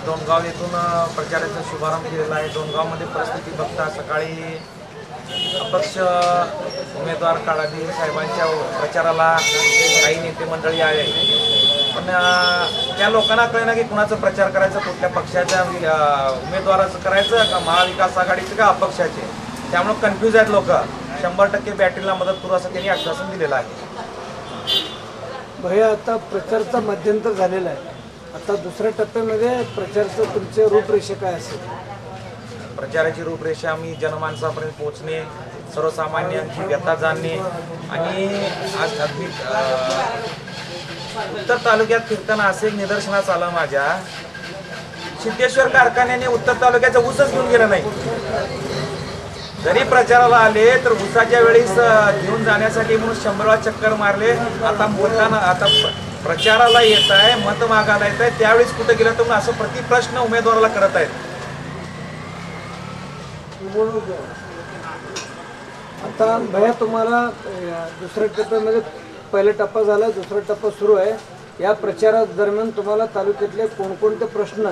डोणगाव येथून प्रचाराचा शुभारंभ केलेला आहे। डोणगावमध्ये परिस्थिती बघता सकाळी अपक्ष उमेदवार काळादी साहेबांच्या प्रचाराला काही नेते मंडळी आले, पण त्या लोकांना कळेना की कुणाचा प्रचार करायचा, कुठल्या पक्षाच्या उमेदवाराचं करायचं का महाविकास आघाडीचं का अपक्षाचे। त्यामुळे कन्फ्यूज आहेत लोक। 100% बॅटरीला मदत करू असं त्यांनी आश्वासन दिलेलं आहे। भैया आता प्रचाराचा मध्यंतर झालेला आहे, आता दुसऱ्या टप्प्यामध्ये प्रचाराचं तुमचे रूपरेषा काय असेल? प्रचाराची रूपरेषा मी जनमानसापर्यंत पोहोचणे, सर्वसामान्यांची व्यथा जाणणे आणि आज अगदी उत्तर तालुक्यात फिरताना असे एक निदर्शनास आलं माझ्या, सिद्धेश्वर कारखान्याने उत्तर तालुक्याचा ऊसच घेऊन गेला नाही। जरी प्रचाराला आले तर ऊसाच्या वेळेस घेऊन जाण्यासाठी म्हणून 100 वेळा चक्कर मारले। आता बोलताना आता प्रचाराला येत आहे, मत मागायला येत आहे, त्यावेळेस कुठे गेलं तर असं प्रतिप्रश्न उमेदवाराला करत आहेत। आता भैया तुम्हाला दुसऱ्या टप्प्यामध्ये पहिला टप्पा झाला, दुसरा टप्पा सुरू आहे। या प्रचारा दरम्यान तुम्हाला तालुक्यातले कोणकोणते प्रश्न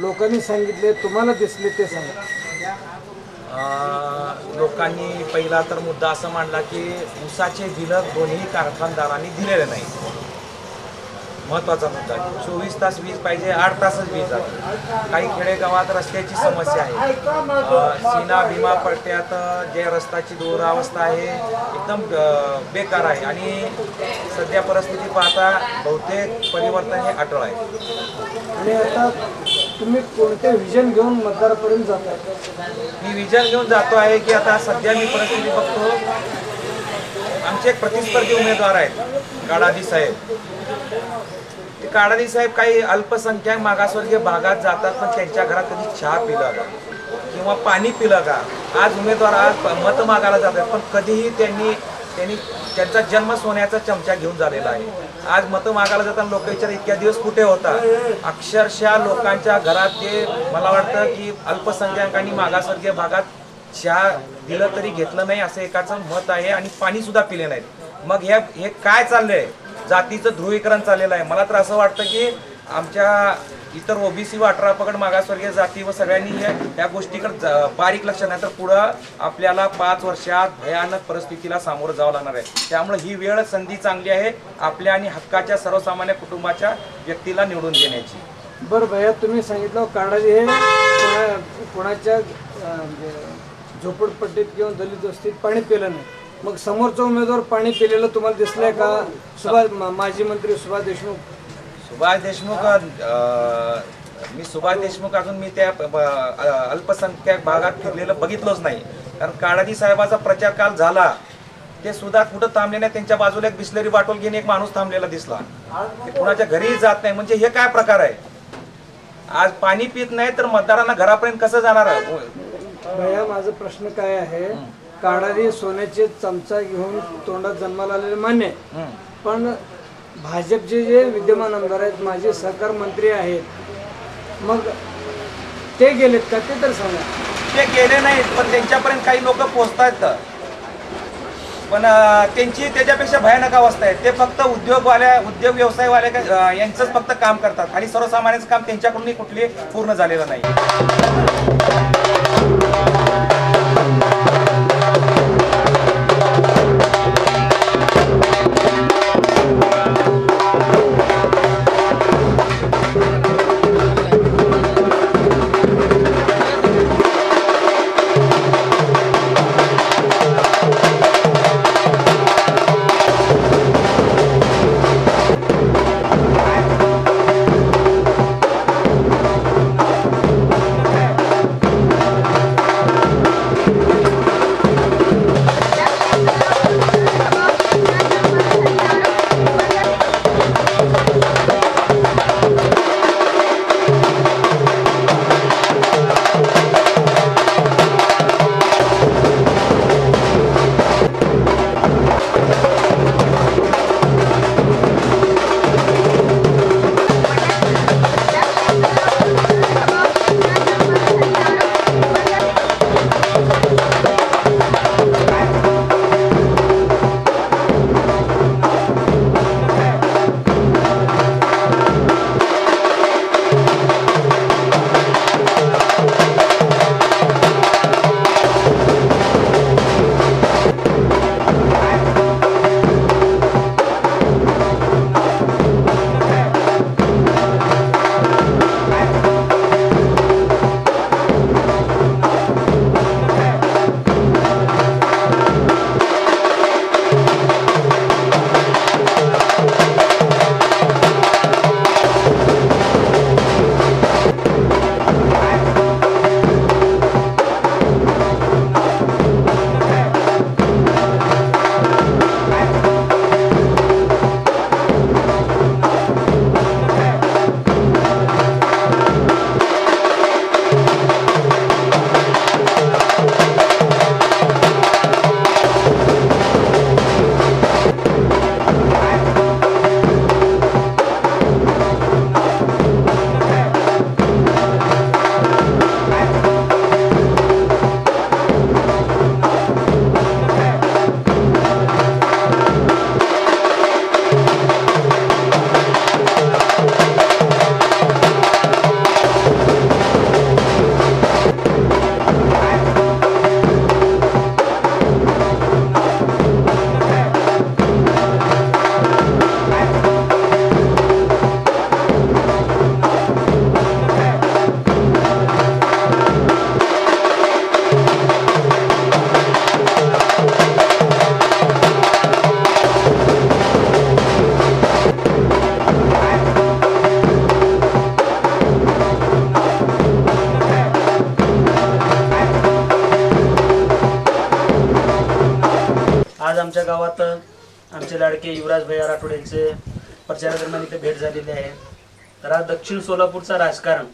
लोकांनी सांगितले, तुम्हाला दिसले ते सांगा। लोकांनी पहिला तर मुद्दा असा मांडला की ऊसाचे बिल दोन्ही कारखानदारांनी दिलेले नाही। महत्त्वाचा मुद्दा 24 तास वीज पाहिजे, 8 तासच वीज आहे। काही खेडेगावात रस्त्याची समस्या आहे। सीना भीमा पट्ट्यात जे रस्त्याची दुरावस्था आहे एकदम बेकार आहे आणि सध्या परिस्थिती पाहता बहुतेक परिवर्तन हे अटळ आहे। आणि आता तुम्ही कोणते विजन घेऊन मतदारापर्यंत जाताय? मी विजन घेऊन जातो आहे की आता सध्या मी परिस्थिती बघतो, आमचे एक प्रतिस्पर्धी उमेदवार आहेत काळादी साहेब। काळादी साहेब काही अल्पसंख्याक मागासवर्गीय भागात जातात, पण त्यांच्या घरात कधी चहा पिलं का किंवा पाणी पिलं का? आज उमेदवार आज मत मागायला जातात, पण कधीही त्यांनी त्यांचा जन्म सोन्याचा चमचा घेऊन झालेला आहे। आज मत मागायला जाताना लोक विचार इतक्या दिवस कुठे होता? अक्षरशः लोकांच्या घरात ते मला वाटतं की अल्पसंख्याक आणि मागासवर्गीय भागात चहा दिलं तरी घेतलं नाही असं एकाचं मत आहे आणि पाणी सुद्धा पिले नाहीत। मग हे काय चाललंय? जातीचं ध्रुवीकरण चाललेलं आहे। मला तर असं वाटतं की आमच्या इतर ओबीसी व 18 पगड मागासवर्गीय जाती व सगळ्यांनी या गोष्टीकडे बारीक लक्ष नाही तर पुढं आपल्याला 5 वर्षात भयानक परिस्थितीला सामोरं जावं लागणार आहे। त्यामुळे ही वेळ संधी चांगली आहे आपल्या आणि हक्काच्या सर्वसामान्य कुटुंबाच्या व्यक्तीला निवडून देण्याची। बरं भैया, तुम्ही सांगितलं काळादी हे कोणाच्या झोपडपट्टीत किंवा दलित वस्तीत पाणी पिलं नाही, मग समोरचा उमेदवार पाणी पिलेलं तुम्हाला दिसलंय का? माजी मंत्री सुभाष देशमुख सुभाष देशमुख अजून मी त्या अल्पसंख्याक भागात फिरलेलं बघितलंच नाही, कारण काळादी साहेबाचा प्रचार काल झाला ते सुद्धा कुठं थांबले नाही। त्यांच्या बाजूला एक बिस्लरी बाटल घेऊन एक माणूस थांबलेला दिसला, ते कुणाच्या घरीही जात नाही। म्हणजे हे काय प्रकार आहे? आज पाणी पित नाही तर मतदारांना घरापर्यंत कसं जाणार? भैया, माझा प्रश्न काय आहे, काळादी सोन्याचे चमचा घेऊन तोंडात जन्माला आलेले मान्य, पण भाजपचे जे विद्यमान आमदार आहेत, माजी सहकार मंत्री आहेत, मग ते गेलेत का ते तर सांगा। ते गेले नाहीत, पण त्यांच्यापर्यंत काही लोक पोहोचतात, पण त्यांची त्याच्यापेक्षा भयानक अवस्था आहे। ते फक्त उद्योग व्यवसायवाले यांचंच फक्त काम करतात आणि सर्वसामान्यांचं काम त्यांच्याकडूनही कुठली पूर्ण झालेलं नाही। आमच्या गावात आमचे लाडके युवराज भैया राठोड यांचे प्रचारादरम्यान इथे भेट झालेली आहे। तर आज दक्षिण सोलापूरचा राजकारण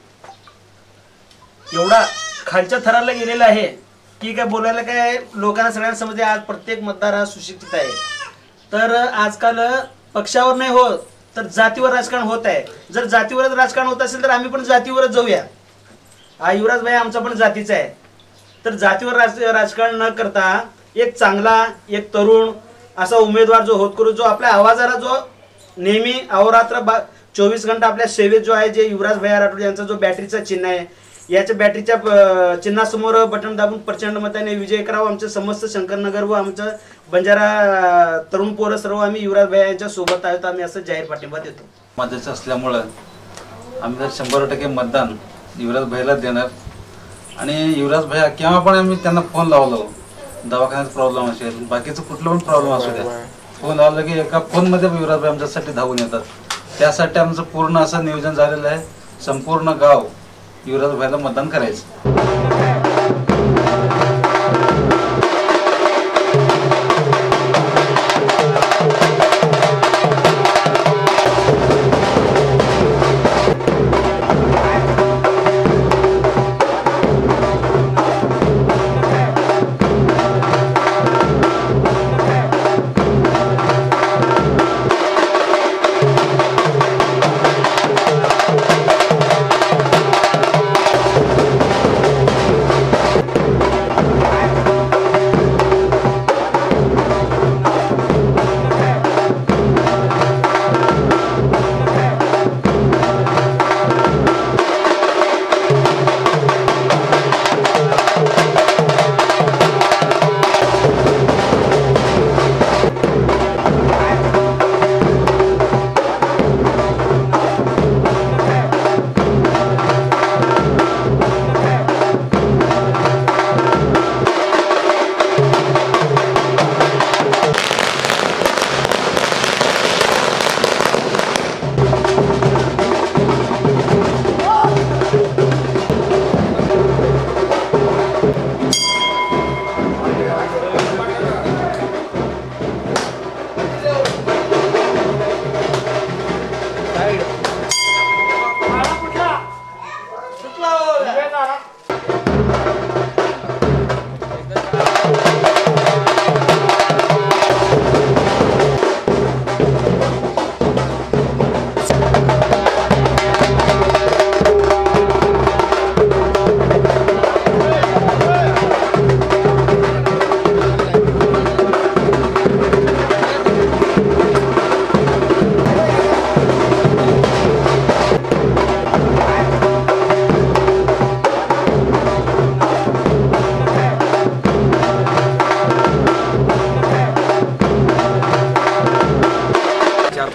एवढा खालच्या थराला गेलेला आहे की काय बोलायला काय लोकांना सगळ्यांना समजते। आज प्रत्येक मतदार हा सुशिक्षित आहे। तर आजकाल पक्षावर नाही होत तर जातीवर राजकारण होत आहे। जर जातीवरच राजकारण होत असेल तर आम्ही पण जातीवरच जाऊया। हा युवराज भाई आमचा पण जातीचा आहे। तर जातीवर राजकारण न करता एक चांगला एक तरुण असा उमेदवार जो होत करू, जो आपल्या आवाजाला जो नेहमी अहोरात्र 24 घंटा आपल्या सेवेत जो आहे, जे युवराज भैया राठोड यांचा जो बॅटरीचा चिन्ह आहे, याच्या बॅटरीच्या चिन्हासमोर बटन दाबून प्रचंड मताने विजय करावा। आमचं समस्त शंकरनगर व आमचं बंजारा तरुण पोरं सर्व आम्ही युवराज भैया यांच्या सोबत आहोत। आम्ही असं जाहीर पाठिंबा देतो। माझ्याचं असल्यामुळं आम्ही तर 100% मतदान युवराज भैयाला देणार। आणि युवराज भैया केव्हा पण आम्ही त्यांना फोन लावलो, दवाखान्यात प्रॉब्लेम असेल, बाकीचं कुठलं पण प्रॉब्लेम असू द्या, फोन लावलं की एका फोनमध्ये युवराज भाई आमच्यासाठी धावून येतात। त्यासाठी आमचं पूर्ण असं नियोजन झालेलं आहे, संपूर्ण गाव युवराज भाईला मतदान करायचं।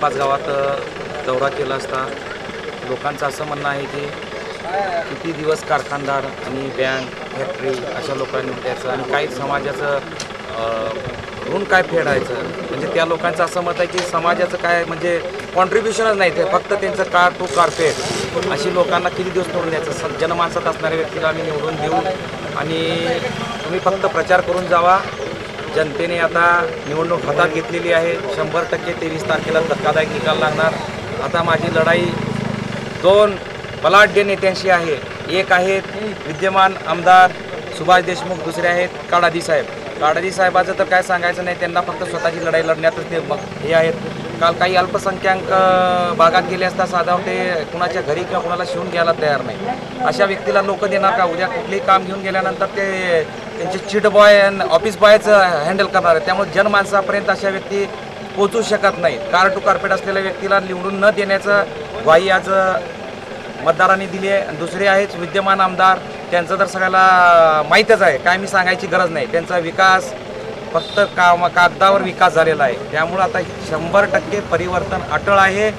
पाच गावात दौरा केला असता लोकांचं असं म्हणणं आहे की किती दिवस कारखानदार आणि बँक फॅक्टरी अशा लोकांनी द्यायचं आणि काही समाजाचं ऋण काय फेडायचं। म्हणजे त्या लोकांचं असं मत आहे की समाजाचं काय म्हणजे कॉन्ट्रीब्युशनच नाही, ते फक्त त्यांचं कार टू कारपेट अशी लोकांना किती दिवस निवडून द्यायचं। जनमानसात असणाऱ्या व्यक्तीला आम्ही निवडून देऊ आणि तुम्ही फक्त प्रचार करून जावा। जनतेने आता निवडणूक हातात घेतलेली आहे। 100% 23 तारखेला धक्कादायक निकाल लागणार। आता माझी लढाई 2 बलाढ्य नेत्यांशी आहे। एक आहेत विद्यमान आमदार सुभाष देशमुख, दुसरे आहेत काडादी साहेब। काडादी साहेबाचं तर काय सांगायचं नाही, त्यांना फक्त स्वतःची लढाई लढण्यातच ते हे आहेत। काल काही अल्पसंख्याक भागात गेले असता साधा ते कुणाच्या घरी किंवा कुणाला शिवून घ्यायला तयार नाही। अशा व्यक्तीला लोक देणार का? उद्या कुठलेही काम घेऊन गेल्यानंतर ते त्यांचे चिट बॉय आणि ऑफिस बॉयचं हँडल करणार आहे। त्यामुळे जनमानसापर्यंत अशा व्यक्ती पोचू शकत नाहीत। कार टू कारपेट असलेल्या व्यक्तीला निवडून न देण्याचं ग्वाही आज मतदारांनी दिली आहे। आणि दुसरे आहेत विद्यमान आमदार, त्यांचं तर सगळ्याला माहीतच आहे, काय मी सांगायची गरज नाही। त्यांचा विकास फक्त कागदावर विकास झालेला आहे। त्यामुळे आता 100% परिवर्तन अटळ आहे।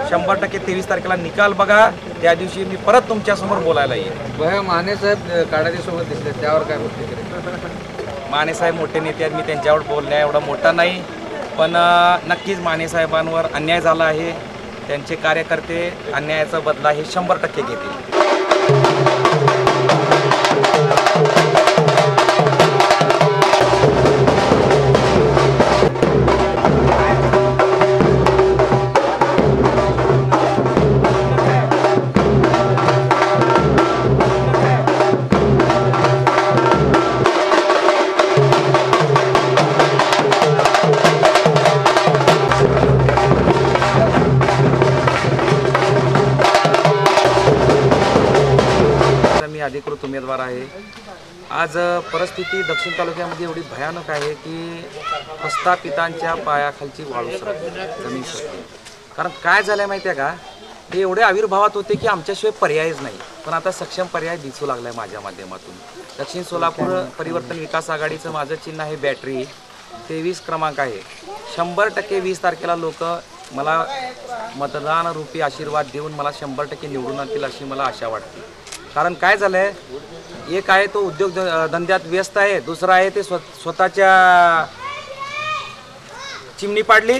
100% 23 तारखेला निकाल बघा, त्या दिवशी मी परत तुमच्यासमोर बोलायला येईल। भैया माने साहेब काडादीसोबत दिसले, त्यावर काय प्रतिक्रिया? माने साहेब मोठे नेते आहेत, मी त्यांच्यावर बोलण्या एवढा मोठा नाही, पण नक्कीच माने साहेबांवर अन्याय झाला आहे। त्यांचे कार्यकर्ते अन्यायाचा बदला हे 100% घेतील। अधिकृत उमेदवार आहे. आज परिस्थिती दक्षिण तालुक्यामध्ये एवढी भयानक आहे की प्रस्थापितांच्या पायाखालची वाळू सरकते, जमीन सरकते. कारण काय झालं माहिती आहे का, हे एवढे आविर्भावात होते की आमच्याशिवाय पर्यायच नाही, पण आता सक्षम पर्याय दिसू लागलाय माझ्या माध्यमातून. दक्षिण सोलापूर परिवर्तन विकास आघाडीचं माझं चिन्ह आहे बॅटरी, 23 क्रमांक आहे. 100% 20 तारखेला लोक मला मतदान रूपी आशीर्वाद देऊन मला 100% निवडून आणतील अशी मला आशा वाटते. कारण काय झालंय, एक आहे तो उद्योग धंद्यात व्यस्त आहे, दुसरा आहे ते स्वतःच्या चिमणी पाडली,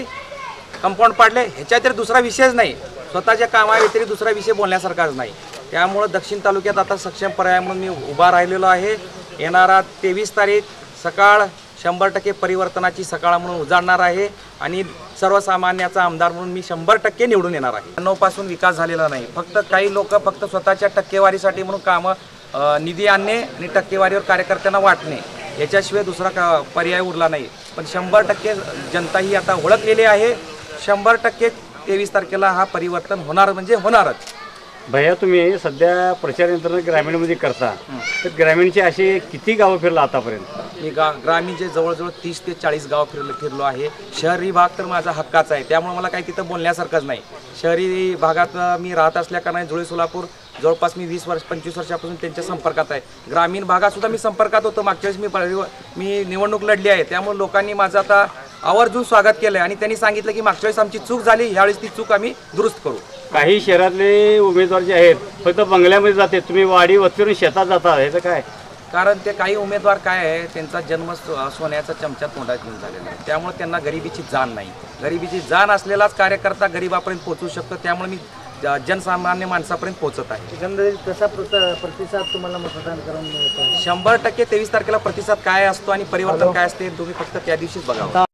कंपाऊंड पाडले, ह्याच्या तरी दुसरा विषयच नाही. स्वतःच्या कामाव्यतिरिक्त दुसरा विषय बोलण्यासारखाच नाही. त्यामुळं दक्षिण तालुक्यात आता सक्षम पर्याय म्हणून मी उभा राहिलेलो आहे. येणारा 23 तारीख सकाळ 100% परिवर्तनाची सकाळ म्हणून उजाडणार आहे आणि सर्वसामान्याचा आमदार म्हणून मी 100% निवडून येणार आहे. 99 पासून विकास झालेला नाही. फक्त काही लोक फक्त स्वतःच्या टक्केवारीसाठी म्हणून कामं निधी आणणे आणि टक्केवारीवर कार्यकर्त्यांना वाटणे, याच्याशिवाय दुसरा पर्याय उरला नाही. पण 100% जनता ही आता ओळखलेली आहे. 100% 23 तारखेला हा परिवर्तन होणार म्हणजे होणारच. भैया, तुम्ही सध्या प्रचार यंत्रणा ग्रामीणमध्ये करता, तर ग्रामीणचे असे किती गावं फिरला आतापर्यंत? मी ग्रामीणचे जवळजवळ 30 ते 40 गाव फिरलो आहे. शहरी भाग तर माझा हक्काचा आहे, त्यामुळे मला काही तिथं बोलण्यासारखंच नाही. शहरी भागात मी राहत असल्याकारणाने जुळे सोलापूर जवळपास मी 25 वर्षापासून त्यांच्या संपर्कात आहे. ग्रामीण भागात सुद्धा मी संपर्कात होतो. मागच्या वेळेस मी निवडणूक लढली आहे, त्यामुळे लोकांनी माझं आता आवर्जून स्वागत केलं आहे आणि त्यांनी सांगितलं की मागच्या वेळेस आमची चूक झाली, ह्यावेळेस ती चूक आम्ही दुरुस्त करू. काही शहरातले उमेदवार जे आहेत फक्त बंगल्यामध्ये जाते, तुम्ही वाडी वस्तीवरून शेतात जाता, ह्याचं काय कारण? ते काही उमेदवार काय आहे, त्यांचा जन्म सोन्याचा चमचा तोंडात घेऊन झालेला आहे, त्यामुळे त्यांना गरिबीची जाण नाही. गरिबीची जाण असलेलाच कार्यकर्ता गरिबापर्यंत पोहोचू शकतो. त्यामुळे मी जनसामान्य माणसापर्यंत पोहोचत आहे. एकंदरीत कसा प्रतिसाद तुम्हाला मतदान करून मिळतो? 100% 23 तारखेला प्रतिसाद काय असतो आणि परिवर्तन काय असते तुम्ही फक्त त्या दिवशीच बघावं.